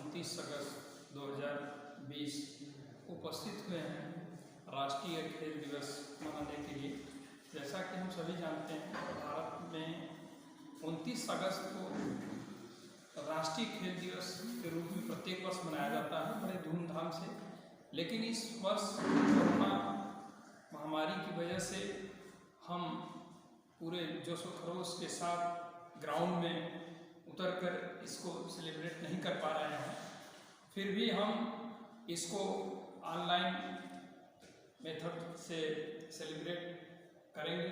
29 अगस्त 2020 उपस्थित हुए हैं राष्ट्रीय खेल दिवस मनाने के लिए। जैसा कि हम सभी जानते हैं, भारत में 29 अगस्त को राष्ट्रीय खेल दिवस के रूप में प्रत्येक वर्ष मनाया जाता है बड़े धूमधाम से। लेकिन इस वर्ष कोरोना महामारी की वजह से हम पूरे जोश व खरोश के साथ ग्राउंड में उतरकर इसको सेलिब्रेट नहीं कर पा रहे हैं। फिर भी हम इसको ऑनलाइन मेथड से सेलिब्रेट करेंगे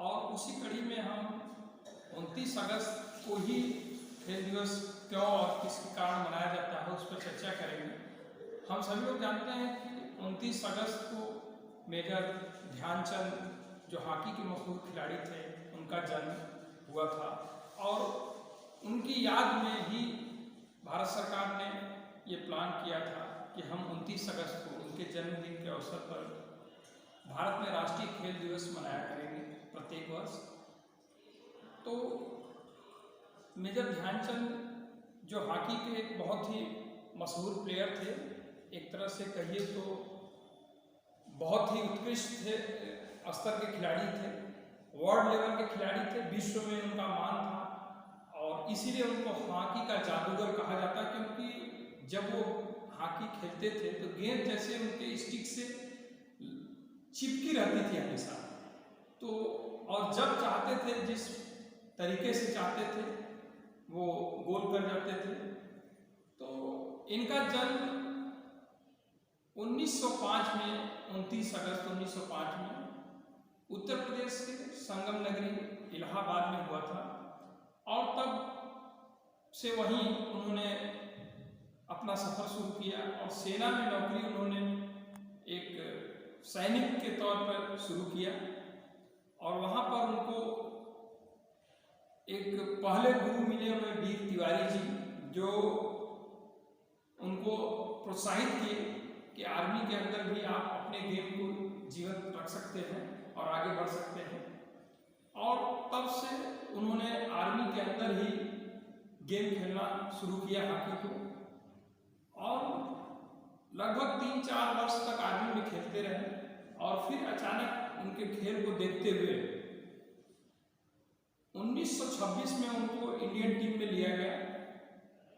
और उसी कड़ी में हम 29 अगस्त को ही खेल दिवस क्यों और किस कारण मनाया जाता है उस पर चर्चा करेंगे। हम सभी लोग जानते हैं कि 29 अगस्त को मेजर ध्यानचंद जो हॉकी के मशहूर खिलाड़ी थे उनका जन्म हुआ था और उनकी याद में ही भारत सरकार ने ये प्लान किया था कि हम 29 अगस्त को उनके जन्मदिन के अवसर पर भारत में राष्ट्रीय खेल दिवस मनाया करेंगे प्रत्येक वर्ष। तो मेजर ध्यानचंद जो हॉकी के एक बहुत ही मशहूर प्लेयर थे, एक तरह से कहिए तो बहुत ही उत्कृष्ट थे, स्तर के खिलाड़ी थे, वर्ल्ड लेवल के खिलाड़ी थे, विश्व में उनका मान था और इसीलिए उनको हॉकी का जादूगर कहा जाता, क्योंकि जब वो हॉकी खेलते थे तो गेंद जैसे उनके स्टिक से चिपकी रहती थी हमेशा। तो और जब चाहते थे, जिस तरीके से चाहते थे, वो गोल कर जाते थे। तो इनका जन्म 1905 में 29 अगस्त 1905 में उत्तर प्रदेश के संगम नगरी इलाहाबाद में हुआ था और तब से वहीं उन्होंने अपना सफ़र शुरू किया और सेना में नौकरी उन्होंने एक सैनिक के तौर पर शुरू किया और वहाँ पर उनको एक पहले गुरु मिले हुए वीर तिवारी जी, जो उनको प्रोत्साहित किए कि आर्मी के अंदर भी आप अपने गेम को जीवित रख सकते हैं और आगे बढ़ सकते हैं। और तब से उन्होंने आर्मी के अंदर ही गेम खेलना शुरू किया हॉकी को और लगभग 3-4 वर्ष तक आर्मी में खेलते रहे और फिर अचानक उनके खेल को देखते हुए 1926 में उनको इंडियन टीम में लिया गया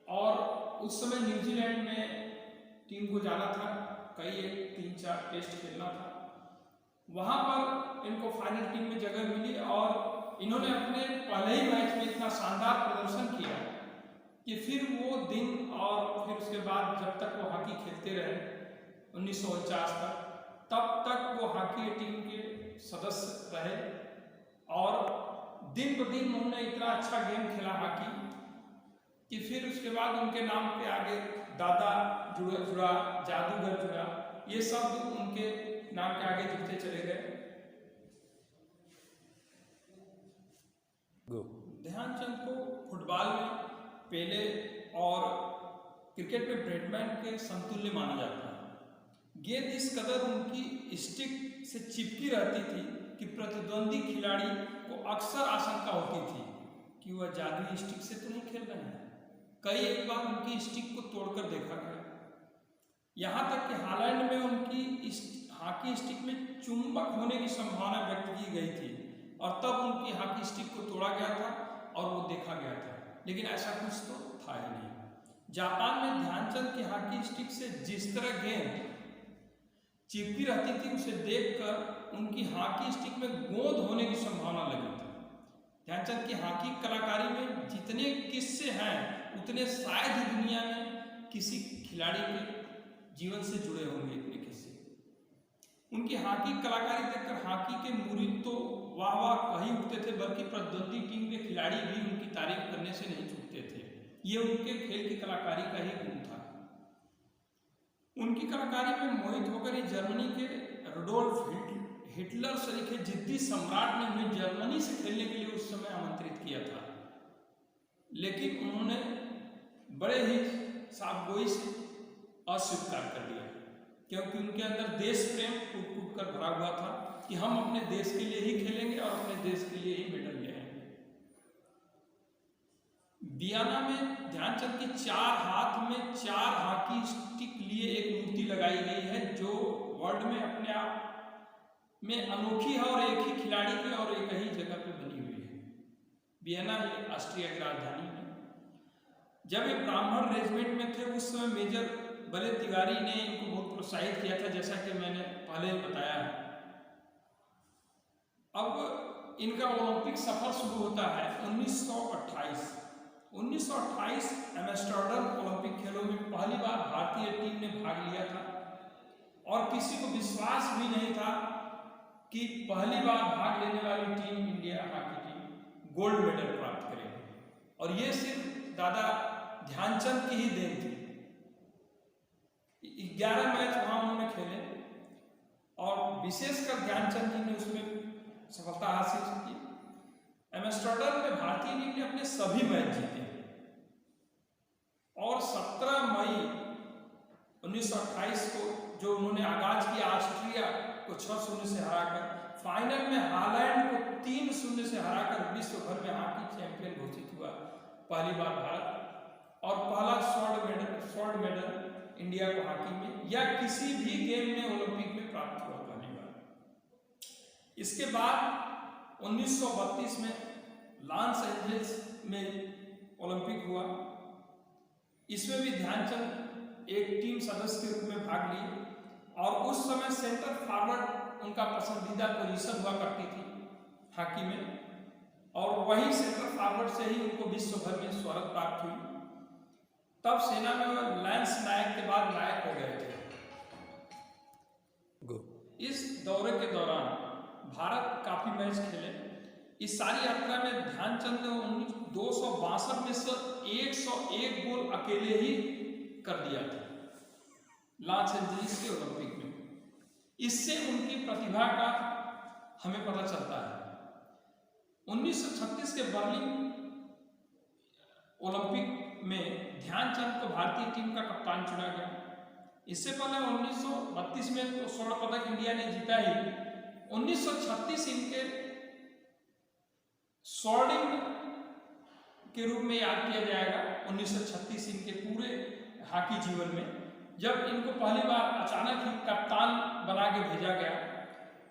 और उस समय न्यूजीलैंड में टीम को जाना था, कई 3-4 टेस्ट खेलना था। वहाँ पर इनको फाइनल टीम में जगह मिली और इन्होंने अपने पहले ही मैच में इतना शानदार प्रदर्शन किया कि फिर वो दिन और फिर उसके बाद जब तक वो हॉकी खेलते रहे 1949 तक, तब तक वो हॉकी टीम के सदस्य रहे और दिन ब दिन उन्होंने इतना अच्छा गेम खेला हॉकी कि फिर उसके बाद उनके नाम पे आगे दादा जुड़ा, जादूगर जुड़ा, ये सब उनके नाम के आगे जुड़ते चले गए। ध्यानचंद को फुटबॉल में पेले और क्रिकेट में ब्रैडमैन के समतुल्य माना जाता है। गेंद इस कदर उनकी स्टिक से चिपकी रहती थी कि प्रतिद्वंदी खिलाड़ी को अक्सर आशंका होती थी कि वह जादुई स्टिक से तो नहीं खेल रहे हैं। कई एक बार उनकी स्टिक को तोड़कर देखा गया, यहाँ तक कि हालैंड में उनकी हॉकी स्टिक में चुंबक होने की संभावना व्यक्त की गई थी और तब उनकी हॉकी स्टिक को तोड़ा गया था और वो देखा गया था, लेकिन ऐसा कुछ तो था ही नहीं। जापान में ध्यानचंद की हॉकी स्टिक से जिस तरह गेंद चिपकी रहती थी, उसे देखकर उनकी हॉकी स्टिक में गोंद होने की संभावना लगी थी। ध्यानचंद की हॉकी कलाकारी में जितने किस्से हैं उतने शायद ही दुनिया में किसी खिलाड़ी के जीवन से जुड़े होंगे इतने किस्से। उनकी हॉकी कलाकारी देखकर हॉकी के मुरीद तो वाह वाह कही उठते थे, बल्कि प्रतिद्वंदी टीम के खिलाड़ी भी उनकी तारीफ करने से नहीं चूकते थे। ये उनके खेल की कलाकारी का ही गुण था। उनकी कलाकारी में मोहित होकर ही जर्मनी के रुडोल्फ हिटलर सरीखे जिद्दी सम्राट ने उन्हें जर्मनी से खेलने के लिए उस समय आमंत्रित किया था, लेकिन उन्होंने बड़े ही साफगोई से अस्वीकार कर दिया, क्योंकि उनके अंदर देश प्रेम कूट कूट कर भरा हुआ था कि हम अपने देश के लिए ही खेलेंगे और अपने देश के लिए ही मेडल ले आएंगे। वियना में ध्यानचंद के 4 हाथ में 4 हॉकी स्टिक लिए एक मूर्ति लगाई गई है, जो वर्ल्ड में अपने आप में अनोखी है और एक ही खिलाड़ी की और एक ही जगह पे बनी हुई है, वियना में, ऑस्ट्रिया की राजधानी में। जब ये ब्राह्मण रेजिमेंट में थे उस समय मेजर बले तिवारी ने इनको बहुत प्रोत्साहित किया था, जैसा कि मैंने पहले बताया है। अब इनका ओलंपिक सफर शुरू होता है 1928 एम्स्टर्डम ओलंपिक खेलों में पहली बार भारतीय टीम ने भाग लिया था और किसी को विश्वास भी नहीं था कि पहली बार भाग लेने वाली team, India hockey team, gold medal प्राप्त करेगी। और ये सिर्फ दादा ध्यानचंद की ही देन थी। 11 मैच वहां उन्होंने खेले और विशेषकर ध्यानचंद जी ने उसमें सफलता हासिल की। एम्स्टर्डम में भारतीय टीम ने अपने सभी मैच जीते और 17 मई 1928 को जो उन्होंने आगाज किया ऑस्ट्रिया को 6-0 से हराकर, फाइनल में हालैंड को 3-0 से हराकर विश्व भर में हॉकी चैंपियन घोषित हुआ पहली बार भारत, और पहला स्वर्ण मेडल इंडिया को हॉकी में या किसी भी गेम में ओलंपिक में प्राप्त हुआ पहली बार। इसके बाद 1932 में लॉस एंजल्स में ओलंपिक हुआ। इसमें भी ध्यानचंद एक टीम सदस्य के रूप में भाग लिए और उस समय सेंटर फॉरवर्ड उनका पसंदीदा पोजीशन हुआ करती थी हॉकी में, और वही सेंटर फॉरवर्ड से ही उनको विश्व भर में शोहरत प्राप्त हुई। तब सेना में लैंस नायक के बाद नायक हो गए थे। इस दौरे के दौरान भारत काफी मैच खेले। इस सारी यात्रा में ध्यानचंद ने 262 में से 101 गोल अकेले ही कर दिया था लॉस एंजलिस के ओलंपिक में। इससे उनकी प्रतिभा का हमें पता चलता है। 1936 के बर्लिन ओलंपिक में ध्यानचंद को भारतीय टीम का कप्तान चुना गया। इससे पहले 1932 में तो स्वर्ण पदक इंडिया ने जीता ही। 1936 इनके स्वर्णिम के रूप में याद किया जाएगा। 1936 इनके पूरे हॉकी जीवन में जब इनको पहली बार अचानक ही कप्तान बना के भेजा गया,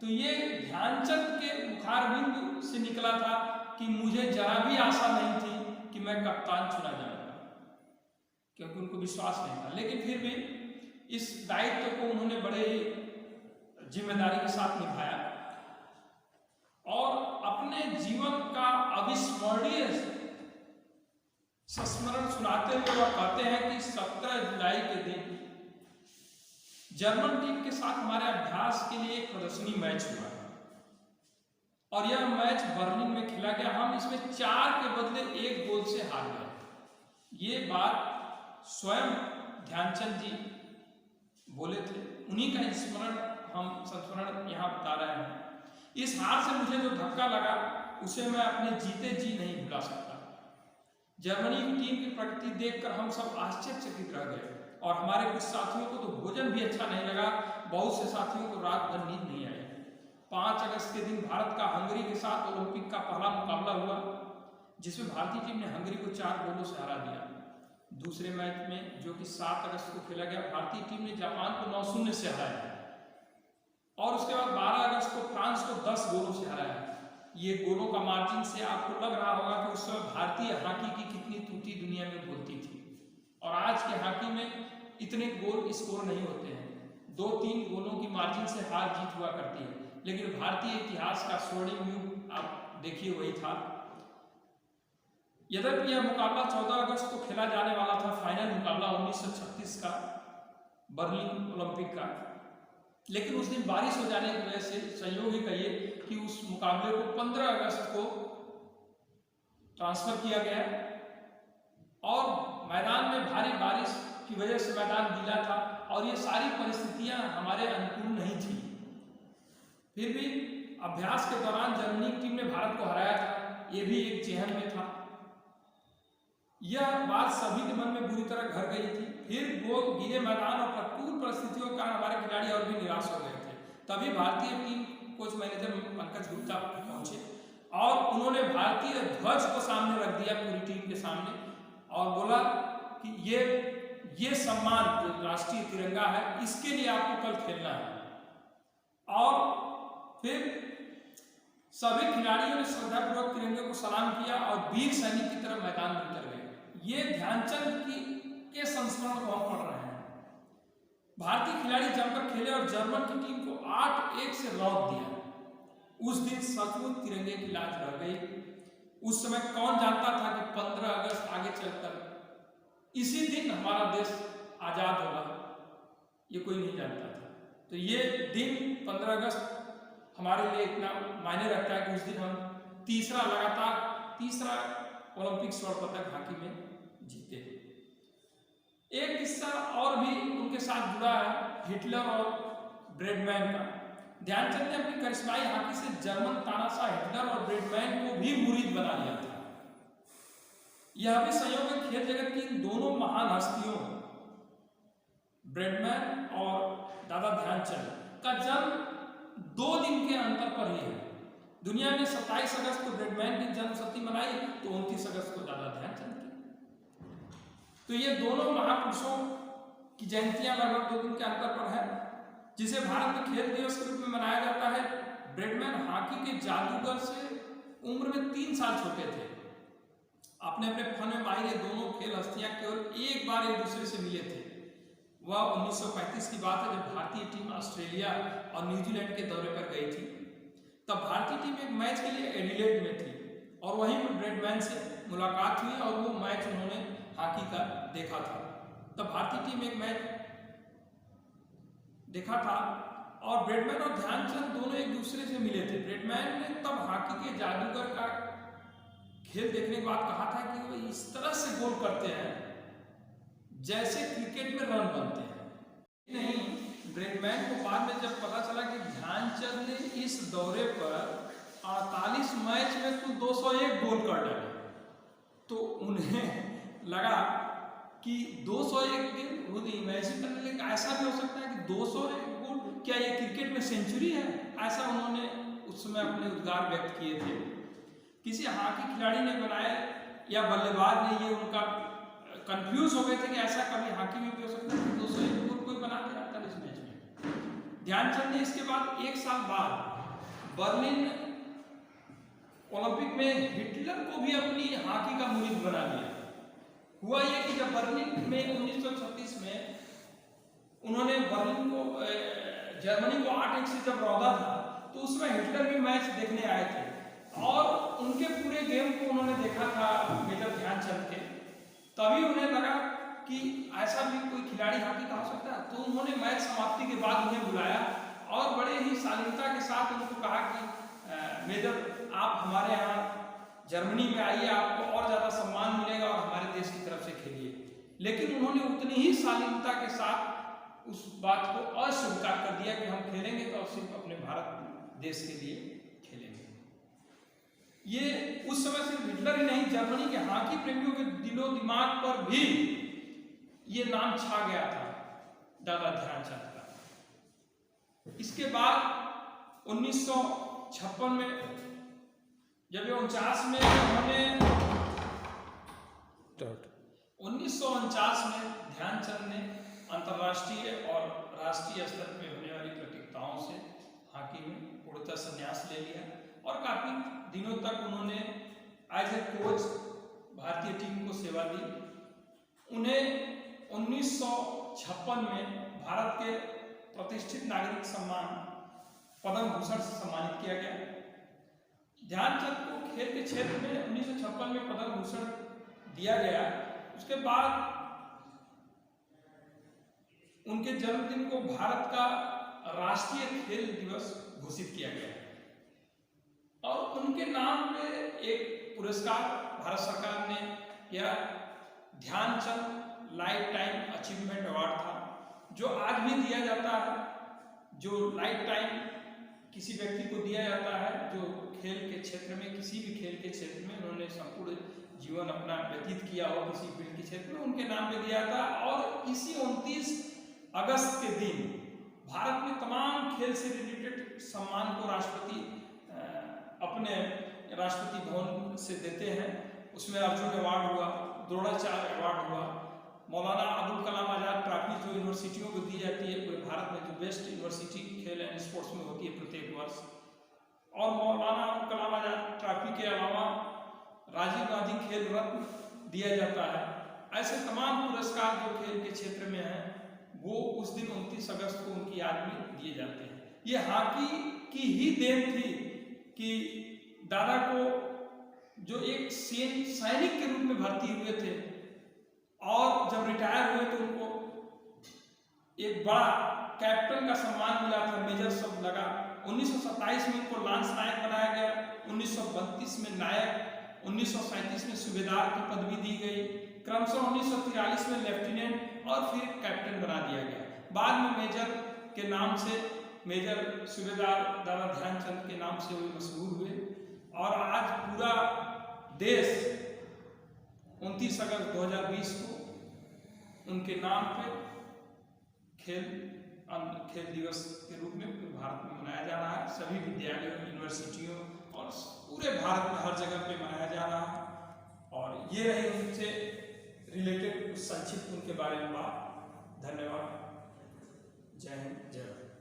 तो ये ध्यानचंद के मुखारबिंद से निकला था कि मुझे जरा भी आशा नहीं थी कि मैं कप्तान चुना जाऊंगा, क्योंकि उनको विश्वास नहीं था। लेकिन फिर भी इस दायित्व को उन्होंने बड़े जिम्मेदारी के साथ निभाया और अपने जीवन का अविस्मरणीय संस्मरण सुनाते हुए वह कहते हैं कि 17 जुलाई के दिन जर्मन टीम के साथ हमारे अभ्यास के लिए एक प्रदर्शनी मैच हुआ और यह मैच बर्लिन में खेला गया। हम इसमें 4 के बदले 1 गोल से हार गए। ये बात स्वयं ध्यानचंद जी बोले थे, उन्हीं का स्मरण हम संस्मरण यहाँ बता रहे हैं। इस हार से मुझे जो धक्का लगा उसे मैं अपने जीते जी नहीं भुला सकता। जर्मनी की टीम की प्रगति देखकर हम सब आश्चर्यचकित रह गए और हमारे कुछ साथियों को तो भोजन भी अच्छा नहीं लगा। बहुत से साथियों को रात भर नींद नहीं आई। 5 अगस्त के दिन भारत का हंगरी के साथ ओलंपिक का पहला मुकाबला हुआ, जिसमें भारतीय टीम ने हंगरी को 4 गोलों से हरा दिया। दूसरे मैच में जो कि 7 अगस्त को खेला गया, भारतीय टीम ने जापान को 9-0 से हराया और उसके बाद 12 अगस्त को फ्रांस को 10 गोलों से हराया। ये गोलों का मार्जिन से आपको लग रहा होगा कि उस समय भारतीय हॉकी की कितनी त्रुटि दुनिया में बोलती थी। और आज के हॉकी में इतने गोल स्कोर नहीं होते हैं, 2-3 गोलों की मार्जिन से हार जीत हुआ करती है। लेकिन भारतीय इतिहास का स्वर्णिम युग आप देखिए वही था। यद्यपि यह मुकाबला 14 अगस्त को खेला जाने वाला था, फाइनल मुकाबला 1936 का बर्लिन ओलंपिक का, लेकिन उस दिन बारिश हो जाने की वजह से संयोग ही कहिए कि उस मुकाबले को 15 अगस्त को ट्रांसफर किया गया और मैदान में भारी बारिश की वजह से मैदान गीला था और ये सारी परिस्थितियां हमारे अनुकूल नहीं थी। फिर भी अभ्यास के दौरान जर्मनी की टीम ने भारत को हराया था, ये भी एक जेहन में था। यह बात सभी के मन में बुरी तरह घर गई थी। फिर गोल गीले मैदान और प्रतिकूल परिस्थितियों के कारण हमारे खिलाड़ी और भी निराश हो गए थे। तभी भारतीय team coach manager Pankaj Gupta पहुंचे और उन्होंने भारतीय ध्वज को सामने रख दिया पूरी टीम के सामने कि ये सम्मान जो राष्ट्रीय तिरंगा है इसके लिए आपको कल खेलना है। और फिर सभी खिलाड़ियों ने श्रद्धापूर्वक तिरंगे को सलाम किया और वीर सैनिक की तरह मैदान में उतर गए। ये ध्यानचंद के संस्मरण को हम पढ़ रहे हैं। भारतीय खिलाड़ी जमकर खेले और जर्मन की टीम को 8-1 से लौट दिया। उस दिन सचमुच तिरंगे की लाज रह गई। उस समय कौन जानता था कि 15 अगस्त आगे चलकर इसी दिन हमारा देश आजाद होगा, ये कोई नहीं जानता था। तो ये दिन 15 अगस्त हमारे लिए इतना मायने रखता है कि उस दिन हम तीसरा ओलंपिक स्वर्ण पदक हॉकी में जीते। एक किस्सा और भी उनके साथ जुड़ा है, हिटलर और ब्रेडमैन का। ध्यानचंद ने अपनी करिश्माई हॉकी से जर्मन तानाशाह हिटलर और ब्रेडमैन को भी मुरीद बना लिया था। यह भी संयोग है खेल जगत की इन दोनों महान हस्तियों ब्रेडमैन और दादा ध्यानचंद का जन्म 2 दिन के अंतर पर ही है। दुनिया ने 27 अगस्त को ब्रेडमैन की जन्म शती मनाई तो 29 अगस्त को दादा ध्यानचंद की। तो ये दोनों महापुरुषों की जयंतियां लगभग 2 दिन के अंतर पर है, जिसे भारत में खेल दिवस के रूप में मनाया जाता है। ब्रेडमैन हॉकी के जादूगर से उम्र में 3 साल छोटे थे। अपने अपने फन में माहिर दोनों खेल हस्तियां केवल एक बार एक दूसरे से मिले थे। वह 1935 की बात है जब भारतीय टीम ऑस्ट्रेलिया और न्यूजीलैंड के दौरे पर गई थी। तब भारतीय टीम एक मैच के लिए एडिलेड में थी और वहीं पर ब्रेडमैन से मुलाकात हुई और वो मैच उन्होंने हॉकी का देखा था। तब भारतीय टीम एक मैच देखा था और ब्रेडमैन और ध्यानचंद दोनों एक दूसरे से मिले थे। ब्रेडमैन ने तब हॉकी के जादूगर का खेल देखने के बाद कहा था कि वो इस तरह से गोल करते हैं जैसे क्रिकेट में रन बनते हैं। नहीं, ब्रेडमैन को बाद में जब पता चला कि ध्यानचंद ने इस दौरे पर 48 मैच में कुल 201 गोल कर डाले, तो उन्हें लगा कि 201 वो इमेजिन करने लगे ऐसा भी हो सकता है कि 201 गोल, क्या ये क्रिकेट में सेंचुरी है? ऐसा उन्होंने उस समय अपने उद्गार व्यक्त किए थे। किसी हॉकी खिलाड़ी ने बनाया या बल्लेबाज ने, ये उनका कंफ्यूज हो गए थे कि ऐसा कभी हॉकी में भी हो सकता है कि 201 गोल कोई बना के आता है इस मैच में। ध्यानचंद ने इसके बाद 1 साल बाद बर्लिन ओलंपिक में हिटलर को भी अपनी हॉकी का मुरीद बना दिया। हुआ यह कि जब बर्लिन में 1936 में उन्होंने बर्लिन को जर्मनी को 8-1 से जब रौदा था, तो उसमें हिटलर भी मैच देखने आए थे और उनके पूरे गेम को उन्होंने देखा था मेजर ध्यानचंद के। तभी उन्हें लगा कि ऐसा भी कोई खिलाड़ी हॉकी का हो सकता है। तो उन्होंने मैच समाप्ति के बाद उन्हें बुलाया और बड़े ही शालीनता के साथ उनको कहा कि मेजर आप हमारे यहाँ जर्मनी में आइए, आपको और ज़्यादा सम्मान मिलेगा और हमारे देश की तरफ से खेलिए। लेकिन उन्होंने उतनी ही शालीनता के साथ उस बात को अस्वीकार कर दिया कि हम खेलेंगे तो सिर्फ अपने भारत देश के लिए खेलेंगे। ये उस समय सिर्फ हिटलर ही नहीं, जर्मनी के हॉकी प्रेमियों के दिलो दिमाग पर भी ये नाम छा गया था दादा ध्यानचंद का। इसके बाद 1956 में जब 1949 में उन्होंने 1949 में ध्यानचंद ने अंतर्राष्ट्रीय और राष्ट्रीय स्तर पर होने वाली प्रतियोगिताओं से हॉकी में पूर्णतः संन्यास ले लिया और काफी दिनों तक उन्होंने एज ए कोच भारतीय टीम को सेवा दी। उन्हें 1956 में भारत के प्रतिष्ठित नागरिक सम्मान पद्म भूषण से सम्मानित किया गया। ध्यानचंद को खेल के क्षेत्र में 1956 में पद्म भूषण दिया गया। उसके बाद उनके जन्मदिन को भारत का राष्ट्रीय खेल दिवस घोषित किया गया और उनके नाम पे एक पुरस्कार भारत सरकार ने किया, Dhyanchand lifetime achievement award था, जो आज भी दिया जाता है। जो लाइफ टाइम किसी व्यक्ति को दिया जाता है जो खेल के क्षेत्र में, किसी भी खेल के क्षेत्र में उन्होंने संपूर्ण जीवन अपना व्यतीत किया हो किसी फील्ड के क्षेत्र में, उनके नाम पे दिया था। और इसी 29 अगस्त के दिन भारत में तमाम खेल से रिलेटेड सम्मान को राष्ट्रपति अपने राष्ट्रपति भवन से देते हैं। उसमें अर्जुन अवार्ड हुआ, द्रोणाचार्य अवार्ड हुआ, मौलाना अबुल कलाम आज़ाद ट्रॉफी जो यूनिवर्सिटियों को दी जाती है पूरे भारत में, जो बेस्ट यूनिवर्सिटी खेल एंड स्पोर्ट्स में होती है प्रत्येक वर्ष, और मौलाना अबुल कलाम आज़ाद ट्रॉफी के अलावा राजीव गांधी खेल रत्न दिया जाता है। ऐसे तमाम पुरस्कार जो खेल के क्षेत्र में हैं वो उस दिन 29 अगस्त को उनकी याद में दिए जाते हैं। ये हॉकी की ही देन थी कि दादा को जो एक सैनिक के रूप में भर्ती हुए थे और जब रिटायर हुए तो उनको एक बड़ा कैप्टन का सम्मान मिला था, मेजर सब लगा। 1927 में उनको लांस नायक बनाया गया, 1932 में नायक, 1937 में सूबेदार की पदवी दी गई, क्रमशः 1943 में लेफ्टिनेंट और फिर कैप्टन बना दिया गया। बाद में मेजर के नाम से, मेजर सूबेदार दादा ध्यानचंद के नाम से वे मशहूर हुए। और आज पूरा देश 29 अगस्त 2020 को उनके नाम पे खेल दिवस के रूप में पूरे भारत में मनाया जा रहा है। सभी विद्यालयों, यूनिवर्सिटियों और पूरे भारत में हर जगह पे मनाया जा रहा है। और ये रही उनसे रिलेटेड कुछ संक्षिप्त उनके बारे में बात। धन्यवाद। जय हिंद, जय भारत।